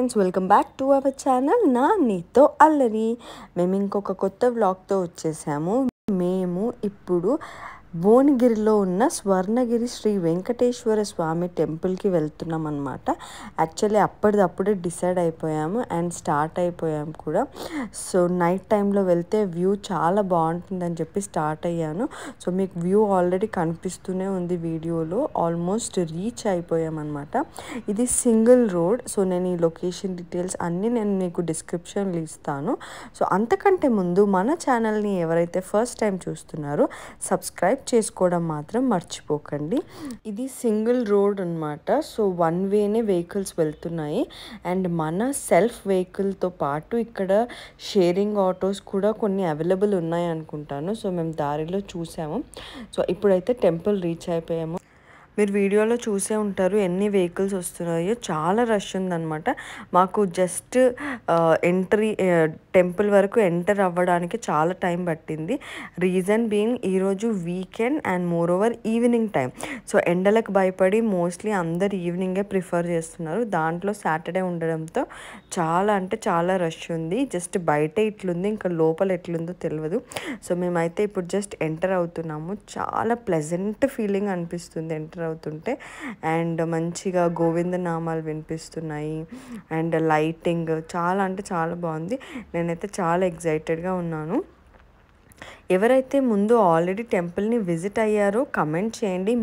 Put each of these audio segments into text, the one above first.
Friends, welcome back to our channel నా నీతో అల్లరి. మేము ఇంకొక కొత్త వ్లాగ్తో వచ్చేసాము. మేము ఇప్పుడు భువనగిరిలో ఉన్న స్వర్ణగిరి శ్రీ వెంకటేశ్వర స్వామి టెంపుల్కి వెళ్తున్నాం అనమాట. యాక్చువల్లీ అప్పటిదప్పుడే డిసైడ్ అయిపోయాము అండ్ స్టార్ట్ అయిపోయాము కూడా. సో నైట్ టైంలో వెళ్తే వ్యూ చాలా బాగుంటుందని చెప్పి స్టార్ట్ అయ్యాను. సో మీకు వ్యూ ఆల్రెడీ కనిపిస్తూనే ఉంది వీడియోలో. ఆల్మోస్ట్ రీచ్ అయిపోయామన్నమాట. ఇది సింగిల్ రోడ్. సో నేను ఈ లొకేషన్ డీటెయిల్స్ అన్నీ నేను మీకు డిస్క్రిప్షన్లో ఇస్తాను. సో అంతకంటే ముందు మన ఛానల్ని ఎవరైతే ఫస్ట్ టైం చూస్తున్నారో సబ్స్క్రైబ్ చేసుకోవడం మాత్రం మర్చిపోకండి. ఇది సింగిల్ రోడ్ అన్నమాట. సో వన్ వేనే వెహికల్స్ వెళ్తున్నాయి అండ్ మన సెల్ఫ్ వెహికల్తో పాటు ఇక్కడ షేరింగ్ ఆటోస్ కూడా కొన్ని అవైలబుల్ ఉన్నాయి అనుకుంటాను. సో మేము దారిలో చూసాము. సో ఇప్పుడైతే టెంపుల్ రీచ్ అయిపోయాము. మీరు వీడియోలో చూసే ఉంటారు ఎన్ని వెహికల్స్ వస్తున్నాయో. చాలా రష్ ఉందన్నమాట. మాకు జస్ట్ ఎంట్రీ టెంపుల్ వరకు ఎంటర్ అవ్వడానికి చాలా టైం పట్టింది. రీజన్ బీయింగ్ ఈరోజు weekend and more over evening time. So ఎండలకు భయపడి మోస్ట్లీ అందరు ఈవినింగే ప్రిఫర్ చేస్తున్నారు. దాంట్లో సాటర్డే ఉండడంతో చాలా అంటే చాలా రష్ ఉంది. జస్ట్ బయట ఇట్లుంది, ఇంకా లోపల ఎట్లుందో తెలియదు. సో మేమైతే ఇప్పుడు జస్ట్ ఎంటర్ అవుతున్నాము. చాలా ప్లెజెంట్ ఫీలింగ్ అనిపిస్తుంది ఎంటర్ అవుతుంటే. అండ్ మంచిగా గోవింద నామాలు వినిపిస్తున్నాయి అండ్ లైటింగ్ చాలా అంటే చాలా బాగుంది. నేనైతే చాలా ఎగ్జైటెడ్గా ఉన్నాను. ఎవరైతే ముందు ఆల్రెడీ టెంపుల్ని విజిట్ అయ్యారో కమెంట్ చేయండి.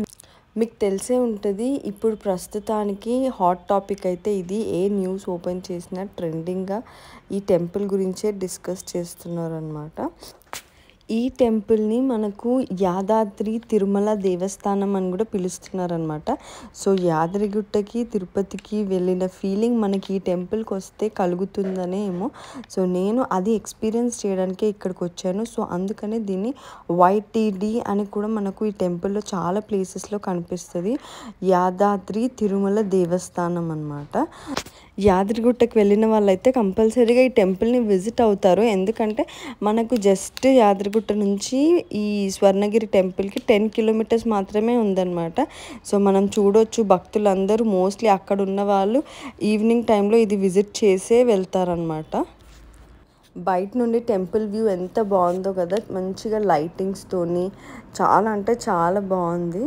మీకు తెలిసే ఉంటుంది ఇప్పుడు ప్రస్తుతానికి హాట్ టాపిక్ అయితే ఇది. ఏ న్యూస్ ఓపెన్ చేసినా ట్రెండింగ్గా ఈ టెంపుల్ గురించే డిస్కస్ చేస్తున్నారు అన్నమాట. ఈ టెంపుల్ని మనకు యాదాద్రి తిరుమల దేవస్థానం అని కూడా పిలుస్తున్నారనమాట. సో యాదగిరిగుట్టకి తిరుపతికి వెళ్ళిన ఫీలింగ్ మనకి ఈ టెంపుల్కి వస్తే కలుగుతుందనే ఏమో. సో నేను అది ఎక్స్పీరియన్స్ చేయడానికే ఇక్కడికి వచ్చాను. సో అందుకనే దీన్ని YTD అని కూడా మనకు ఈ టెంపుల్లో చాలా ప్లేసెస్లో కనిపిస్తుంది. యాదాద్రి తిరుమల దేవస్థానం అన్నమాట. యాదగిరిగుట్టకి వెళ్ళిన వాళ్ళైతే కంపల్సరీగా ఈ టెంపుల్ని విజిట్ అవుతారు. ఎందుకంటే మనకు జస్ట్ యాదగిరిగుట్ట నుంచి ఈ స్వర్ణగిరి టెంపుల్కి 10 కిలోమీటర్స్ మాత్రమే ఉందన్నమాట. సో మనం చూడొచ్చు, భక్తులందరూ మోస్ట్లీ అక్కడ ఉన్న వాళ్ళు ఈవినింగ్ టైంలో ఇది విజిట్ చేసే వెళ్తారనమాట. బయట నుండి టెంపుల్ వ్యూ ఎంత బాగుందో కదా, మంచిగా లైటింగ్స్తోని చాలా అంటే చాలా బాగుంది.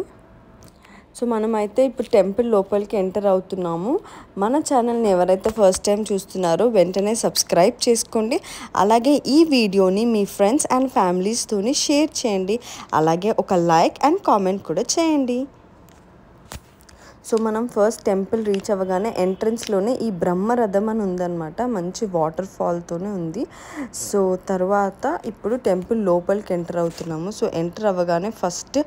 సో మనమైతే ఇప్పుడు టెంపుల్ లోపలికి ఎంటర్ అవుతున్నాము. మన ఛానల్ని ఎవరైతే ఫస్ట్ టైం చూస్తున్నారో వెంటనే సబ్స్క్రైబ్ చేసుకోండి. అలాగే ఈ వీడియోని మీ ఫ్రెండ్స్ అండ్ ఫ్యామిలీస్తోని షేర్ చేయండి. అలాగే ఒక లైక్ అండ్ కామెంట్ కూడా చేయండి. సో మనం ఫస్ట్ టెంపుల్ రీచ్ అవ్వగానే ఎంట్రన్స్లోనే ఈ బ్రహ్మరథం అని ఉందన్నమాట. మంచి వాటర్ ఫాల్తోనే ఉంది. సో తర్వాత ఇప్పుడు టెంపుల్ లోపలికి ఎంటర్ అవుతున్నాము. సో ఎంటర్ అవ్వగానే ఫస్ట్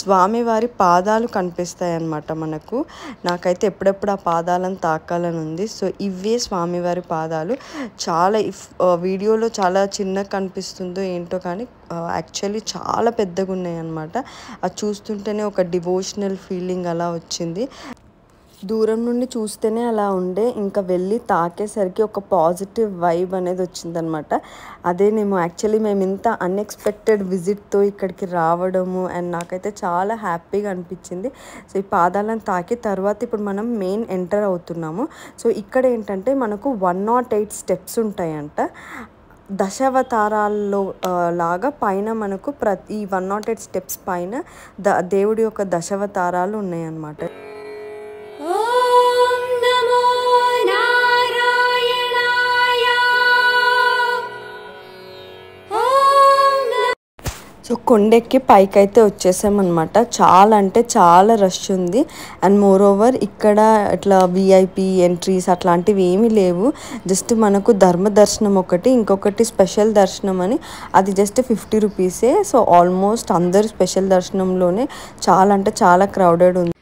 స్వామివారి పాదాలు కనిపిస్తాయి అన్నమాట మనకు. నాకైతే ఎప్పుడెప్పుడు ఆ పాదాలను తాకాలని ఉంది. సో ఇవే స్వామివారి పాదాలు. చాలా వీడియోలో చాలా చిన్నగా కనిపిస్తుందో ఏంటో కానీ యాక్చువల్లీ చాలా పెద్దగా ఉన్నాయి అన్నమాట. అది చూస్తుంటేనే ఒక డివోషనల్ ఫీలింగ్ అలా వచ్చింది. దూరం నుండి చూస్తేనే అలా ఉండే, ఇంకా వెళ్ళి తాకేసరికి ఒక పాజిటివ్ వైబ్ అనేది వచ్చిందనమాట. అదేనేమో యాక్చువల్లీ మేము ఇంత అన్ఎక్స్పెక్టెడ్ విజిట్తో ఇక్కడికి రావడము అండ్ నాకైతే చాలా హ్యాపీగా అనిపించింది. సో ఈ పాదాలను తాకి తర్వాత ఇప్పుడు మనం మెయిన్ ఎంటర్ అవుతున్నాము. సో ఇక్కడ ఏంటంటే మనకు 108 స్టెప్స్ ఉంటాయంట. దశావతారాల్లో లాగా పైన మనకు ప్రతి 108 స్టెప్స్ పైన దేవుడి యొక్క దశావతారాలు ఉన్నాయన్నమాట. సో కొండెక్కి పైకైతే వచ్చేసామన్నమాట. చాలా అంటే చాలా రష్ ఉంది. అండ్ మోర్ ఓవర్ ఇక్కడ ఇట్లా VIP ఎంట్రీస్ అట్లాంటివి ఏమీ లేవు. జస్ట్ మనకు ధర్మ దర్శనం ఒకటి, ఇంకొకటి స్పెషల్ దర్శనం అని, అది జస్ట్ 50 రూపీసే. సో ఆల్మోస్ట్ అందరు స్పెషల్ దర్శనంలోనే చాలా అంటే చాలా క్రౌడెడ్ ఉంది.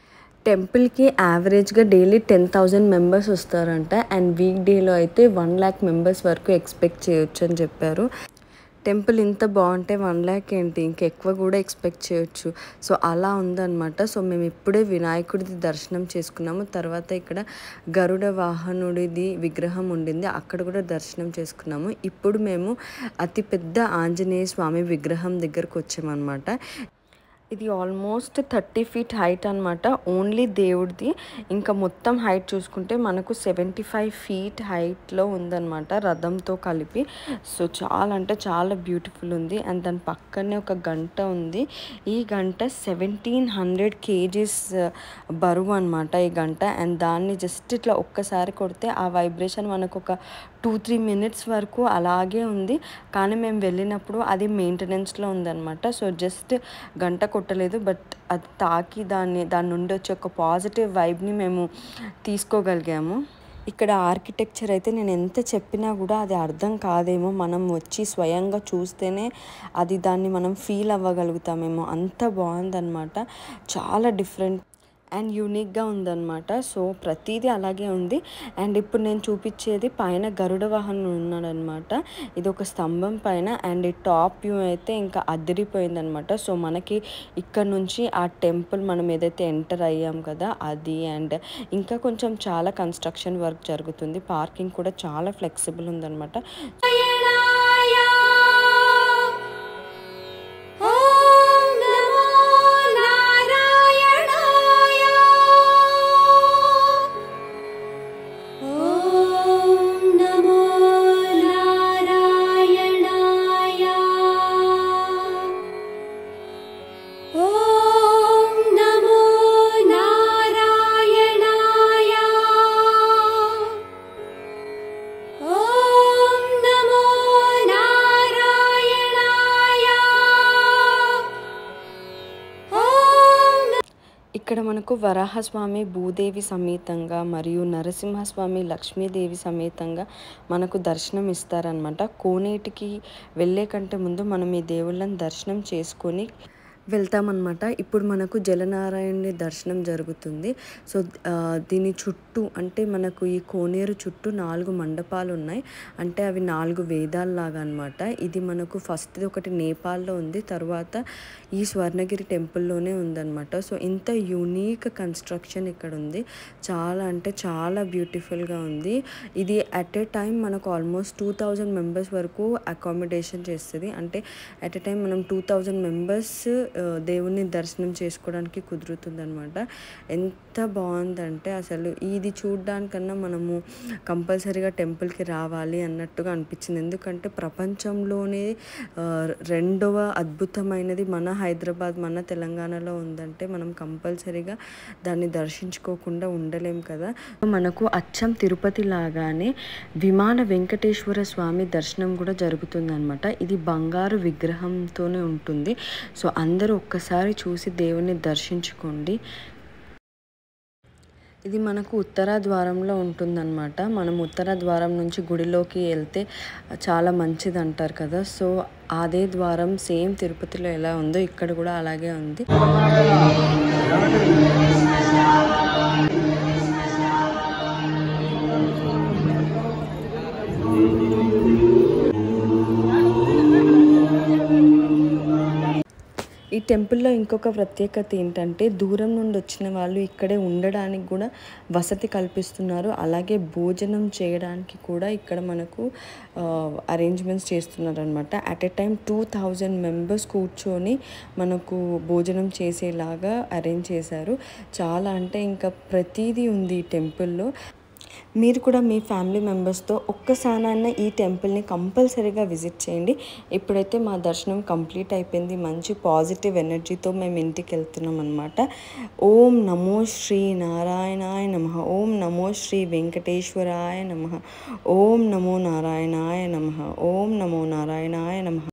టెంపుల్కి యావరేజ్గా డైలీ 10,000 మెంబర్స్ వస్తారంట. అండ్ వీక్ డేలో అయితే 1 lakh మెంబర్స్ వరకు ఎక్స్పెక్ట్ చేయొచ్చు అని చెప్పారు. టెంపుల్ ఇంత బాగుంటే 1 lakh ఏంటి, ఇంకెక్కువ కూడా ఎక్స్పెక్ట్ చేయొచ్చు. సో అలా ఉందన్నమాట. సో మేము ఇప్పుడే వినాయకుడిది దర్శనం చేసుకున్నాము. తర్వాత ఇక్కడ గరుడ వాహనుడిది విగ్రహం ఉండింది, అక్కడ కూడా దర్శనం చేసుకున్నాము. ఇప్పుడు మేము అతిపెద్ద ఆంజనేయ స్వామి విగ్రహం దగ్గరకు వచ్చామన్నమాట. ఇది ఆల్మోస్ట్ 30 ఫీట్ హైట్ అనమాట. ఓన్లీ దేవుడిది. ఇంకా మొత్తం హైట్ చూసుకుంటే మనకు 75 ఫీట్ హైట్లో ఉందన్నమాట రథంతో కలిపి. సో చాలా అంటే చాలా బ్యూటిఫుల్ ఉంది. అండ్ దాని పక్కనే ఒక గంట ఉంది. ఈ గంట 1700 kgs బరువు అనమాట ఈ గంట. అండ్ దాన్ని జస్ట్ ఇట్లా ఒక్కసారి కొడితే ఆ వైబ్రేషన్ మనకు ఒక 2-3 మినిట్స్ వరకు అలాగే ఉంది. కానీ మేము వెళ్ళినప్పుడు అది మెయింటెనెన్స్లో ఉందన్నమాట. సో జస్ట్ గంట కొట్టలేదు, బట్ అది తాకి దాని నుండి వచ్చే ఒక పాజిటివ్ వైబ్ని మేము తీసుకోగలిగాము. ఇక్కడ ఆర్కిటెక్చర్ అయితే నేను ఎంత చెప్పినా కూడా అది అర్థం కాదేమో, మనం వచ్చి స్వయంగా చూస్తేనే దాన్ని మనం ఫీల్ అవ్వగలుగుతామేమో. అంత బాగుందన్నమాట. చాలా డిఫరెంట్ అండ్ యూనిక్గా ఉందన్నమాట. సో ప్రతిదీ అలాగే ఉంది. అండ్ ఇప్పుడు నేను చూపించేది పైన గరుడ వాహనం ఉన్నాడనమాట. ఇది ఒక స్తంభం పైన. అండ్ ఈ టాప్ వ్యూ అయితే ఇంకా అదిరిపోయిందనమాట. సో మనకి ఇక్కడ నుంచి ఆ టెంపుల్ మనం ఏదైతే ఎంటర్ అయ్యాం కదా అది, అండ్ ఇంకా కొంచెం చాలా కన్స్ట్రక్షన్ వర్క్ జరుగుతుంది. పార్కింగ్ కూడా చాలా ఫ్లెక్సిబుల్ ఉందన్నమాట. ఇక్కడ మనకు వరాహస్వామి భూదేవి సమేతంగా మరియు నరసింహస్వామి లక్ష్మీదేవి సమేతంగా మనకు దర్శనం ఇస్తారనమాట. కోనేటికి వెళ్ళే కంటే ముందు మనం ఈ దేవుళ్ళని దర్శనం చేసుకొని వెళ్తామన్నమాట. ఇప్పుడు మనకు జలనారాయణుని దర్శనం జరుగుతుంది. సో దీని చుట్టూ అంటే మనకు ఈ కోనేరు చుట్టూ 4 మండపాలు ఉన్నాయి. అంటే అవి 4 వేదాల్లాగా అనమాట. ఇది మనకు ఫస్ట్ ఒకటి నేపాల్లో ఉంది, తర్వాత ఈ స్వర్ణగిరి టెంపుల్లోనే ఉందన్నమాట. సో ఇంత యూనిక్ కన్స్ట్రక్షన్ ఇక్కడ ఉంది. చాలా అంటే చాలా బ్యూటిఫుల్గా ఉంది. ఇది అట్ ఏ టైం మనకు ఆల్మోస్ట్ 2000 మెంబర్స్ వరకు అకామిడేషన్ చేస్తుంది. అంటే అట్ ఏ టైం మనం 2000 మెంబర్స్ దేవుణ్ణి దర్శనం చేసుకోవడానికి కుదురుతుందనమాట. ఎంత బాగుందంటే అసలు ఇది చూడడానికన్నా మనము కంపల్సరీగా టెంపుల్కి రావాలి అన్నట్టుగా అనిపించింది. ఎందుకంటే ప్రపంచంలోనే 2వ అద్భుతమైనది మన హైదరాబాద్, మన తెలంగాణలో ఉందంటే మనం కంపల్సరీగా దాన్ని దర్శించుకోకుండా ఉండలేం కదా. మనకు అచ్చం తిరుపతి లాగానే విమాన వెంకటేశ్వర స్వామి దర్శనం కూడా జరుగుతుందన్నమాట. ఇది బంగారు విగ్రహంతోనే ఉంటుంది. సో అందరూ ఒక్కసారి చూసి దేవుణ్ణి దర్శించుకోండి. ఇది మనకు ఉత్తర ద్వారంలో ఉంటుందన్నమాట. మనం ఉత్తర ద్వారం నుంచి గుడిలోకి వెళ్తే చాలా మంచిది అంటారు కదా. సో అదే ద్వారం సేమ్ తిరుపతిలో ఎలా ఉందో ఇక్కడ కూడా అలాగే ఉంది. ఈ టెంపుల్లో ఇంకొక ప్రత్యేకత ఏంటంటే దూరం నుండి వచ్చిన వాళ్ళు ఇక్కడే ఉండడానికి కూడా వసతి కల్పిస్తున్నారు. అలాగే భోజనం చేయడానికి కూడా ఇక్కడ మనకు అరేంజ్మెంట్స్ చేస్తున్నారు అనమాట. అట్ ఏ టైం 2000 మెంబర్స్ కూర్చొని మనకు భోజనం చేసేలాగా అరేంజ్ చేశారు. చాలా అంటే ఇంకా ప్రతిదీ ఉంది ఈ టెంపుల్లో. మీరు కూడా మీ ఫ్యామిలీ మెంబర్స్తో ఒక్కసారైనా ఈ టెంపుల్ని కంపల్సరీగా విజిట్ చేయండి. ఇప్పుడైతే మా దర్శనం కంప్లీట్ అయిపోయింది. మంచి పాజిటివ్ ఎనర్జీతో మేము ఇంటికి వెళ్తున్నాం అనమాట. ఓం నమో శ్రీ నారాయణాయ నమః. ఓం నమో శ్రీ వెంకటేశ్వరాయ నమః. ఓం నమో నారాయణాయ నమః. ఓం నమో నారాయణాయ నమః.